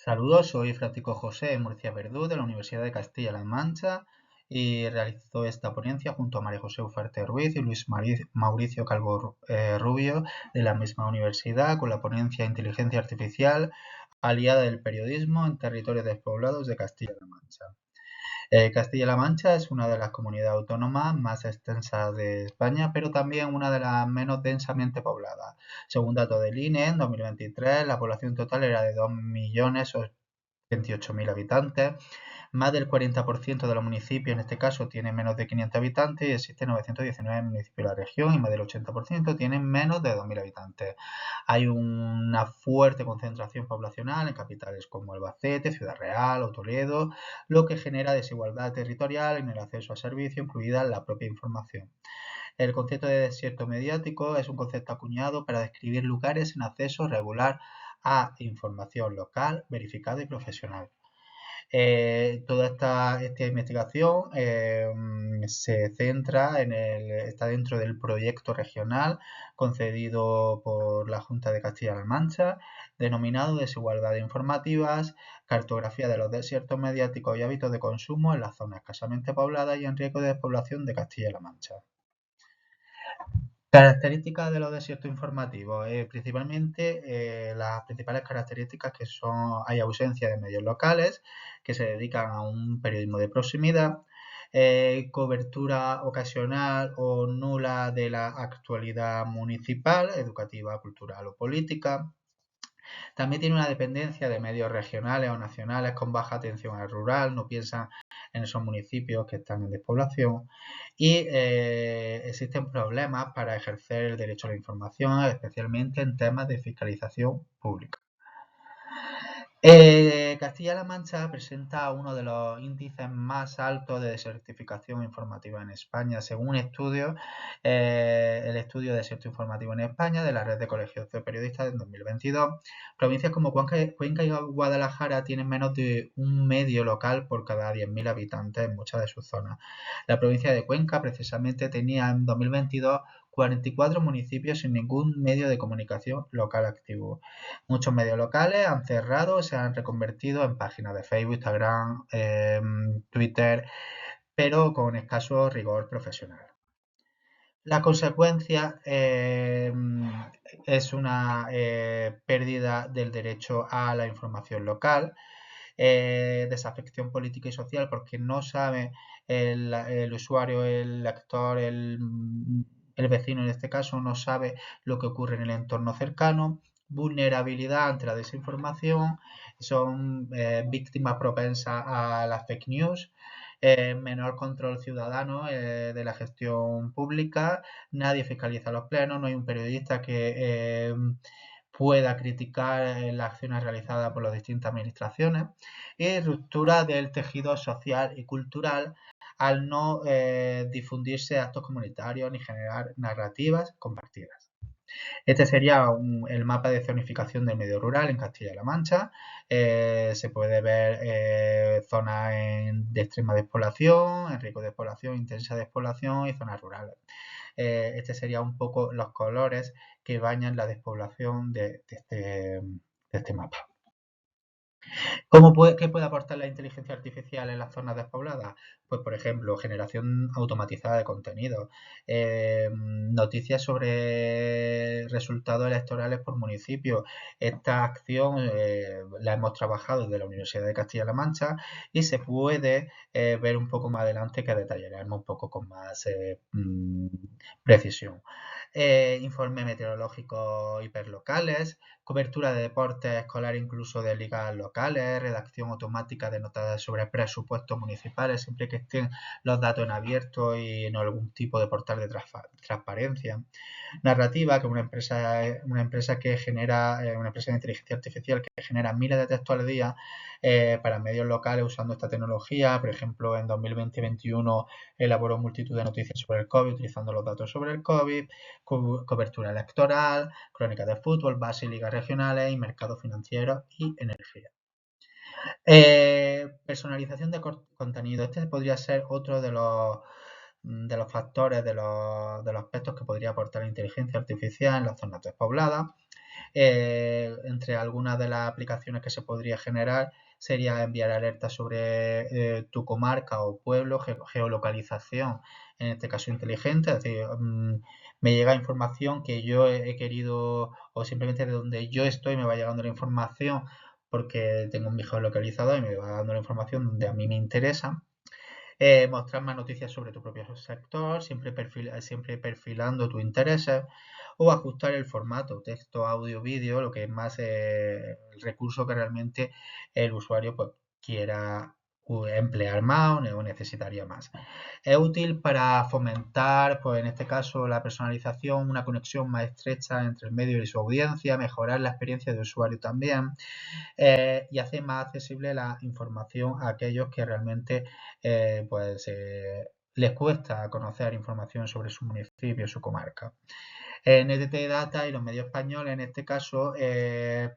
Saludos, soy Francisco José Murcia Verdú de la Universidad de Castilla-La Mancha y realizo esta ponencia junto a María José Ufarte Ruiz y Luis Mauricio Calvo Rubio de la misma universidad con la ponencia Inteligencia Artificial aliada del periodismo en territorios despoblados de Castilla-La Mancha. Castilla-La Mancha es una de las comunidades autónomas más extensas de España, pero también una de las menos densamente pobladas. Según datos del INE, en 2023 la población total era de 2.028.000 habitantes. Más del 40% de los municipios, en este caso, tienen menos de 500 habitantes y existen 919 municipios de la región y más del 80% tienen menos de 2.000 habitantes. Hay una fuerte concentración poblacional en capitales como Albacete, Ciudad Real o Toledo, lo que genera desigualdad territorial en el acceso a servicios, incluida la propia información. El concepto de desierto mediático es un concepto acuñado para describir lugares en acceso regular a información local, verificada y profesional. Toda esta investigación se centra está dentro del proyecto regional concedido por la Junta de Castilla-La Mancha, denominado Desigualdades Informativas, cartografía de los desiertos mediáticos y hábitos de consumo en las zonas escasamente pobladas y en riesgo de despoblación de Castilla-La Mancha. Características de los desiertos informativos. Principalmente las principales características que son, hay ausencia de medios locales que se dedican a un periodismo de proximidad, cobertura ocasional o nula de la actualidad municipal, educativa, cultural o política. También tiene una dependencia de medios regionales o nacionales con baja atención al rural, no piensan en esos municipios que están en despoblación y existen problemas para ejercer el derecho a la información, especialmente en temas de fiscalización pública. Castilla-La Mancha presenta uno de los índices más altos de desertificación informativa en España, según un estudio, el estudio de desierto informativo en España de la Red de Colegios de Periodistas en 2022. Provincias como Cuenca y Guadalajara tienen menos de un medio local por cada 10.000 habitantes en muchas de sus zonas. La provincia de Cuenca precisamente tenía en 2022 44 municipios sin ningún medio de comunicación local activo. Muchos medios locales han cerrado, se han reconvertido en páginas de Facebook, Instagram, Twitter, pero con escaso rigor profesional. La consecuencia es una pérdida del derecho a la información local, desafección política y social porque no sabe el usuario, el lector, el vecino en este caso, no sabe lo que ocurre en el entorno cercano, vulnerabilidad ante la desinformación, son víctimas propensas a las fake news, menor control ciudadano de la gestión pública, nadie fiscaliza los plenos, no hay un periodista que pueda criticar las acciones realizadas por las distintas administraciones y ruptura del tejido social y cultural al no difundirse actos comunitarios ni generar narrativas compartidas. Este sería el mapa de zonificación del medio rural en Castilla-La Mancha. Se puede ver zonas de extrema despoblación, en riesgo de despoblación, intensa despoblación y zonas rurales. Este sería un poco los colores que bañan la despoblación de este mapa. ¿Qué puede aportar la inteligencia artificial en las zonas despobladas? Pues, por ejemplo, generación automatizada de contenido, noticias sobre resultados electorales por municipio. Esta acción la hemos trabajado desde la Universidad de Castilla-La Mancha y se puede ver un poco más adelante que detallaremos un poco con más precisión. Informes meteorológicos hiperlocales, cobertura de deportes escolar incluso de ligas locales, redacción automática de notas sobre presupuestos municipales, siempre que estén los datos en abierto y en algún tipo de portal de transparencia. Narrativa, que es una empresa que genera, una empresa de inteligencia artificial que genera miles de textos al día para medios locales usando esta tecnología. Por ejemplo, en 2020-2021 elaboró multitud de noticias sobre el COVID utilizando los datos sobre el COVID, cobertura electoral, crónicas de fútbol, base y ligas regionales y mercados financieros y energía. Personalización de contenido. Este podría ser otro de los factores, de los aspectos que podría aportar la inteligencia artificial en las zonas despobladas. Entre algunas de las aplicaciones que se podría generar sería enviar alertas sobre tu comarca o pueblo, geolocalización, en este caso inteligente, es decir, me llega información que yo he querido, o simplemente de donde yo estoy me va llegando la información porque tengo mi geolocalizador y me va dando la información donde a mí me interesa. Mostrar más noticias sobre tu propio sector, siempre perfilando tus intereses, o ajustar el formato, texto, audio, vídeo, lo que es más el recurso que realmente el usuario pues, quiera emplear más o necesitaría más. Es útil para fomentar, pues en este caso, la personalización, una conexión más estrecha entre el medio y su audiencia, mejorar la experiencia de usuario también, y hace más accesible la información a aquellos que realmente les cuesta conocer información sobre su municipio, su comarca. NTT Data y los medios españoles, en este caso,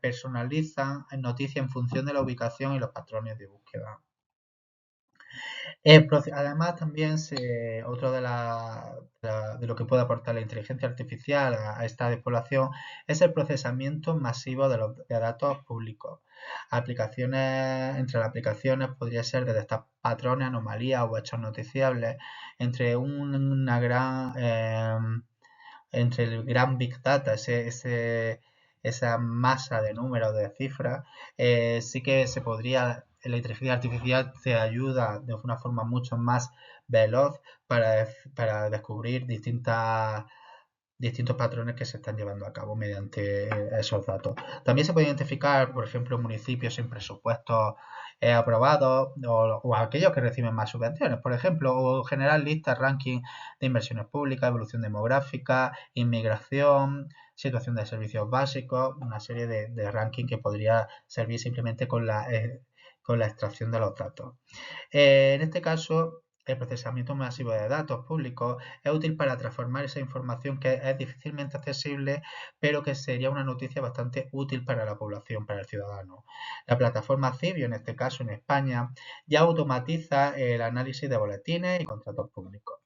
personalizan noticias en función de la ubicación y los patrones de búsqueda. Además, también otro de lo que puede aportar la inteligencia artificial a esta despoblación es el procesamiento masivo de datos públicos. Entre las aplicaciones podría ser detectar patrones, anomalías o hechos noticiables entre entre el gran Big Data, esa masa de números, de cifras, sí que se podría, la inteligencia artificial te ayuda de una forma mucho más veloz para descubrir distintos patrones que se están llevando a cabo mediante esos datos. También se puede identificar, por ejemplo, municipios sin presupuestos aprobados o aquellos que reciben más subvenciones, por ejemplo, o generar listas, ranking de inversiones públicas, evolución demográfica, inmigración, situación de servicios básicos, una serie de ranking que podría servir simplemente con la extracción de los datos. En este caso, el procesamiento masivo de datos públicos es útil para transformar esa información que es difícilmente accesible, pero que sería una noticia bastante útil para la población, para el ciudadano. La plataforma Cibio, en este caso en España, ya automatiza el análisis de boletines y contratos públicos.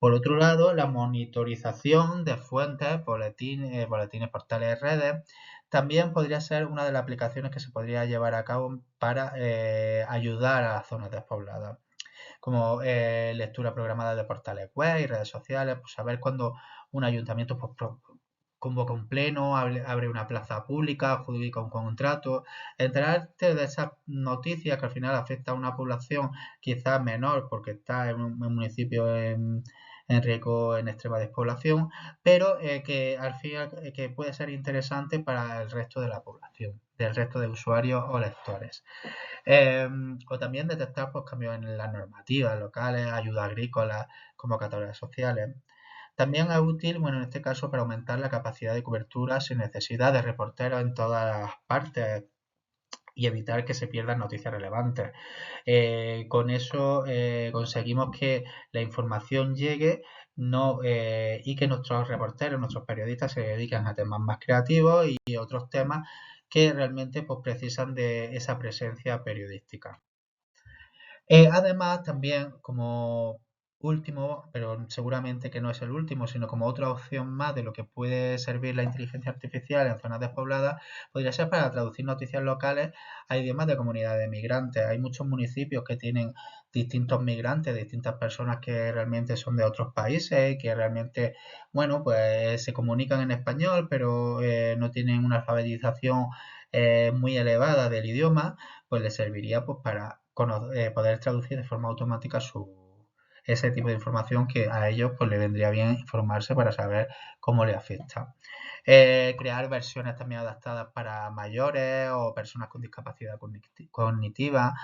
Por otro lado, la monitorización de fuentes, boletines, portales, redes, también podría ser una de las aplicaciones que se podría llevar a cabo para ayudar a las zonas despobladas, como lectura programada de portales web y redes sociales, pues saber cuándo un ayuntamiento pues, convoca un pleno, abre una plaza pública, adjudica un contrato, enterarte de esas noticias que al final afecta a una población quizás menor porque está en un municipio en riesgo, en extrema despoblación, pero que al final que puede ser interesante para el resto de la población, del resto de usuarios o lectores. O también detectar pues, cambios en las normativas locales, ayuda agrícola, convocatorias sociales. También es útil, bueno, en este caso, para aumentar la capacidad de cobertura sin necesidad de reporteros en todas las partes y evitar que se pierdan noticias relevantes. Con eso conseguimos que la información llegue y que nuestros reporteros, nuestros periodistas se dediquen a temas más creativos y otros temas que realmente pues, precisan de esa presencia periodística. Además, también como último, pero seguramente que no es el último, sino como otra opción más de lo que puede servir la inteligencia artificial en zonas despobladas, podría ser para traducir noticias locales a idiomas de comunidades migrantes. Hay muchos municipios que tienen distintos migrantes, distintas personas que realmente son de otros países y que realmente, bueno, pues se comunican en español, pero no tienen una alfabetización muy elevada del idioma, pues les serviría pues para poder traducir de forma automática ese tipo de información que a ellos pues le vendría bien informarse para saber cómo le afecta. Crear versiones también adaptadas para mayores o personas con discapacidad cognitiva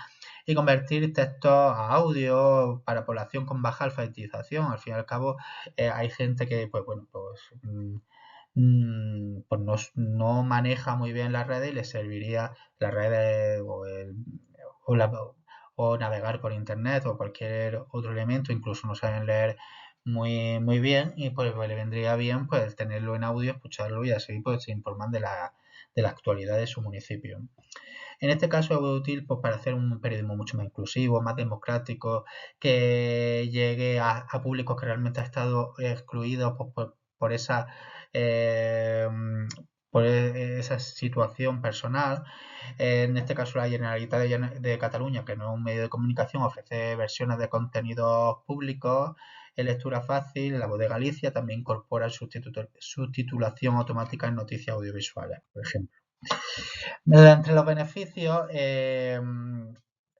y convertir textos a audio para población con baja alfabetización. Al fin y al cabo, hay gente que, pues bueno, pues no maneja muy bien las redes y le serviría las redes o, la- o navegar por internet o cualquier otro elemento, incluso no saben leer muy bien y pues le vendría bien pues tenerlo en audio, escucharlo y así pues se informan de la actualidad de su municipio. En este caso es útil pues, para hacer un periodismo mucho más inclusivo, más democrático, que llegue a públicos que realmente han estado excluidos pues, por esa eh, por esa situación personal. En este caso, la Generalitat de Cataluña, que no es un medio de comunicación, ofrece versiones de contenidos públicos en lectura fácil. La Voz de Galicia también incorpora subtitulación automática en noticias audiovisuales, por ejemplo. Entre los beneficios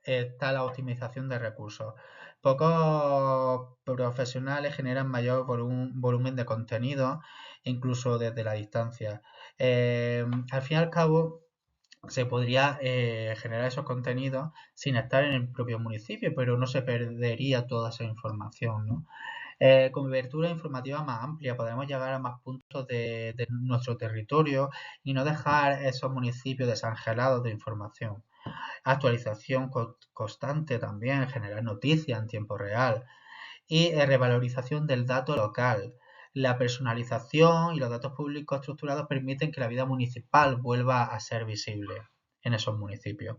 está la optimización de recursos. Pocos profesionales generan mayor volumen de contenido, incluso desde la distancia. Al fin y al cabo, se podría generar esos contenidos sin estar en el propio municipio, pero no se perdería toda esa información, ¿no? Con cobertura informativa más amplia, podemos llegar a más puntos de nuestro territorio y no dejar esos municipios desangelados de información. Actualización constante también, generar noticias en tiempo real y revalorización del dato local. La personalización y los datos públicos estructurados permiten que la vida municipal vuelva a ser visible en esos municipios.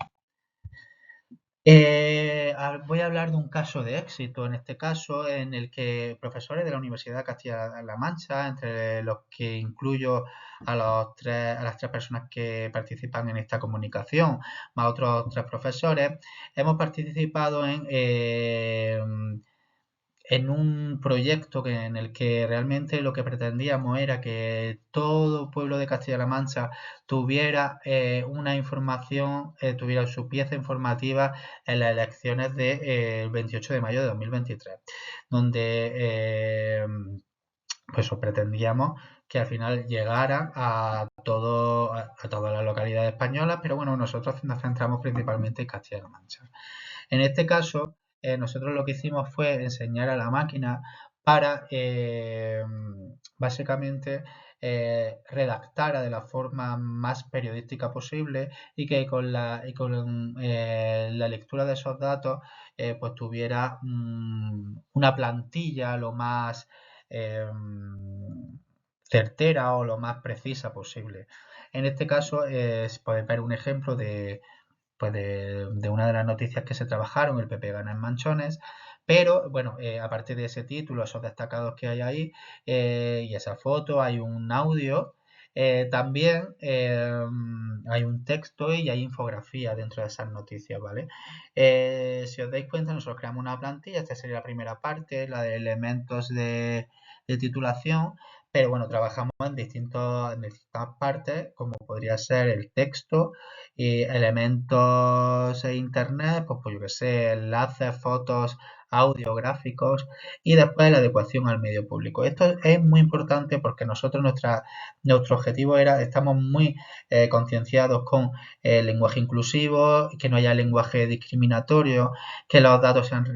Voy a hablar de un caso de éxito, en este caso, en el que profesores de la Universidad de Castilla-La Mancha, entre los que incluyo a las tres personas que participan en esta comunicación, más otros tres profesores, hemos participado en un proyecto en el que realmente lo que pretendíamos era que todo pueblo de Castilla-La Mancha tuviera una información, tuviera su pieza informativa en las elecciones del 28 de mayo de 2023, donde pues pretendíamos que al final llegara a todas las localidades españolas, pero bueno, nosotros nos centramos principalmente en Castilla-La Mancha. En este caso, nosotros lo que hicimos fue enseñar a la máquina para básicamente redactara de la forma más periodística posible y que con la lectura de esos datos pues tuviera una plantilla lo más certera o lo más precisa posible. En este caso, podéis ver un ejemplo pues de una de las noticias que se trabajaron, el PP gana en Manchones, pero bueno, aparte de ese título, esos destacados que hay ahí y esa foto, hay un audio, también hay un texto y hay infografía dentro de esas noticias, ¿vale? Si os dais cuenta, nosotros creamos una plantilla, esta sería la primera parte, la de elementos de titulación, pero bueno, trabajamos en distintas partes, como podría ser el texto, y elementos de internet, pues yo que sé, enlaces, fotos, audio, gráficos y después la adecuación al medio público. Esto es muy importante porque nosotros nuestro objetivo era, estamos muy concienciados con el lenguaje inclusivo, que no haya lenguaje discriminatorio, que los datos sean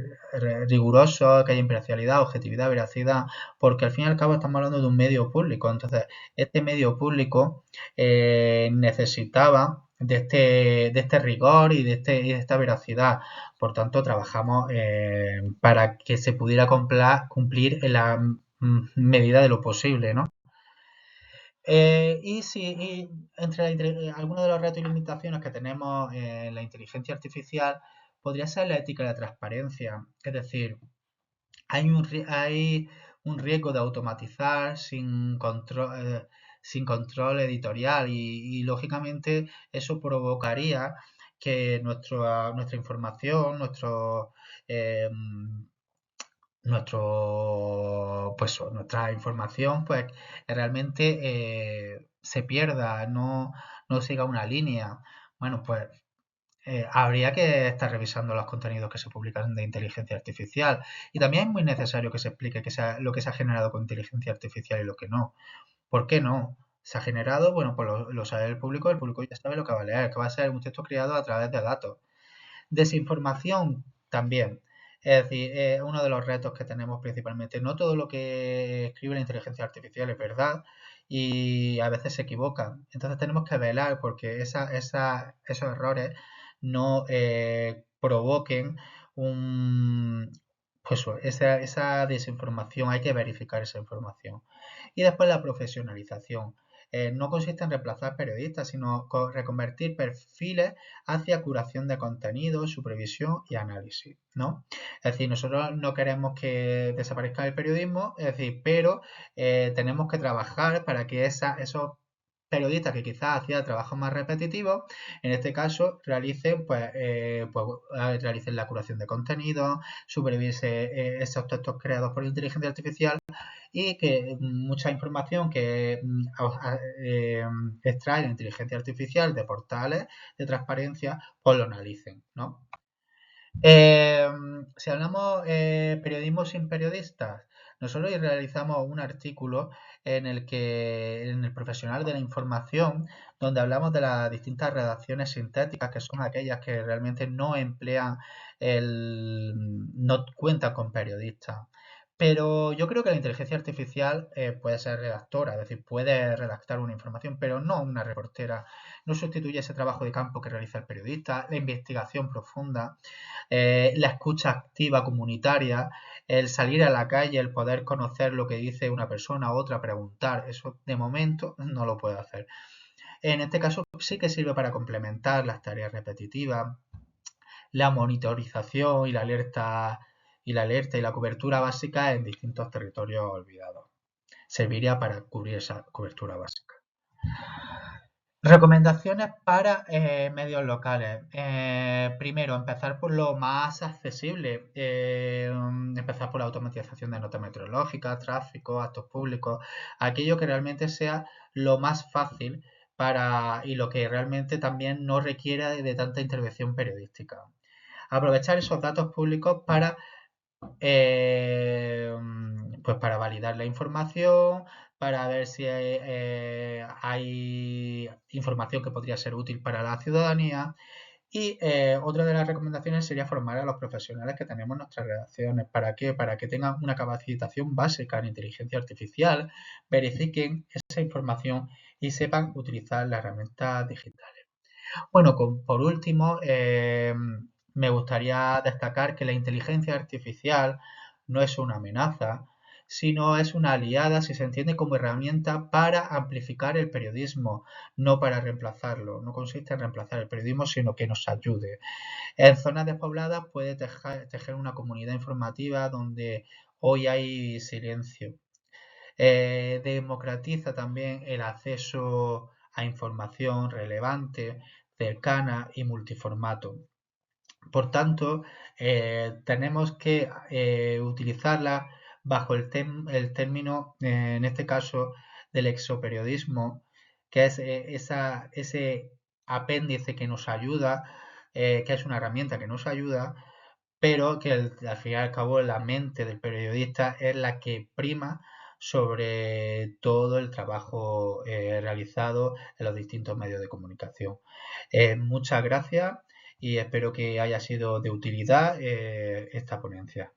rigurosos, que haya imparcialidad, objetividad, veracidad, porque al fin y al cabo estamos hablando de un medio público. Entonces, este medio público necesitaba de este rigor y de esta veracidad. Por tanto, trabajamos para que se pudiera cumplir en la medida de lo posible, ¿no? Y entre algunos de los retos y limitaciones que tenemos en la inteligencia artificial podría ser la ética y la transparencia. Es decir, hay un riesgo de automatizar sin control editorial y, lógicamente eso provocaría que nuestra información, eh, nuestra información pues realmente se pierda, no siga una línea. Bueno, pues habría que estar revisando los contenidos que se publican de inteligencia artificial. Y también es muy necesario que se explique lo que se ha generado con inteligencia artificial y lo que no. ¿Por qué no? Se ha generado, bueno, pues lo sabe el público ya sabe lo que va a leer, que va a ser un texto creado a través de datos. Desinformación también. Es decir, uno de los retos que tenemos principalmente. No todo lo que escribe la inteligencia artificial es verdad y a veces se equivocan. Entonces tenemos que velar porque esos errores no provoquen pues esa desinformación. Hay que verificar esa información. Y después la profesionalización. No consiste en reemplazar periodistas, sino reconvertir perfiles hacia curación de contenido, supervisión y análisis, ¿no? Es decir, nosotros no queremos que desaparezca el periodismo, es decir, pero tenemos que trabajar para que esos periodistas que quizás hacían trabajos más repetitivos, en este caso realicen la curación de contenido, supervise esos textos creados por inteligencia artificial y que mucha información que extrae la inteligencia artificial de portales de transparencia, pues lo analicen, ¿no? Eh, si hablamos periodismo sin periodistas, nosotros realizamos un artículo en el profesional de la información, donde hablamos de las distintas redacciones sintéticas, que son aquellas que realmente no emplean no cuentan con periodistas. Pero yo creo que la inteligencia artificial puede ser redactora, es decir, puede redactar una información, pero no una reportera. No sustituye ese trabajo de campo que realiza el periodista, la investigación profunda, la escucha activa comunitaria, el salir a la calle, el poder conocer lo que dice una persona, otra, preguntar, eso de momento no lo puede hacer. En este caso sí que sirve para complementar las tareas repetitivas, la monitorización y la alerta y la cobertura básica en distintos territorios olvidados. Serviría para cubrir esa cobertura básica. Recomendaciones para medios locales. Primero, empezar por lo más accesible. Empezar por la automatización de notas meteorológicas, tráfico, actos públicos. Aquello que realmente sea lo más fácil y lo que realmente también no requiera de tanta intervención periodística. Aprovechar esos datos públicos eh, pues para validar la información, para ver si hay información que podría ser útil para la ciudadanía. Y otra de las recomendaciones sería formar a los profesionales que tenemos en nuestras redacciones. ¿Para qué? Para que tengan una capacitación básica en inteligencia artificial, verifiquen esa información y sepan utilizar las herramientas digitales. Bueno, por último, me gustaría destacar que la inteligencia artificial no es una amenaza, sino es una aliada si se entiende como herramienta para amplificar el periodismo, no para reemplazarlo. No consiste en reemplazar el periodismo, sino que nos ayude. En zonas despobladas puede tejer una comunidad informativa donde hoy hay silencio. Democratiza también el acceso a información relevante, cercana y multiformato. Por tanto, tenemos que utilizarla bajo el término, en este caso, del exoperiodismo, que es ese apéndice que nos ayuda, que es una herramienta que nos ayuda, pero que al fin y al cabo la mente del periodista es la que prima sobre todo el trabajo realizado en los distintos medios de comunicación. Muchas gracias y espero que haya sido de utilidad esta ponencia.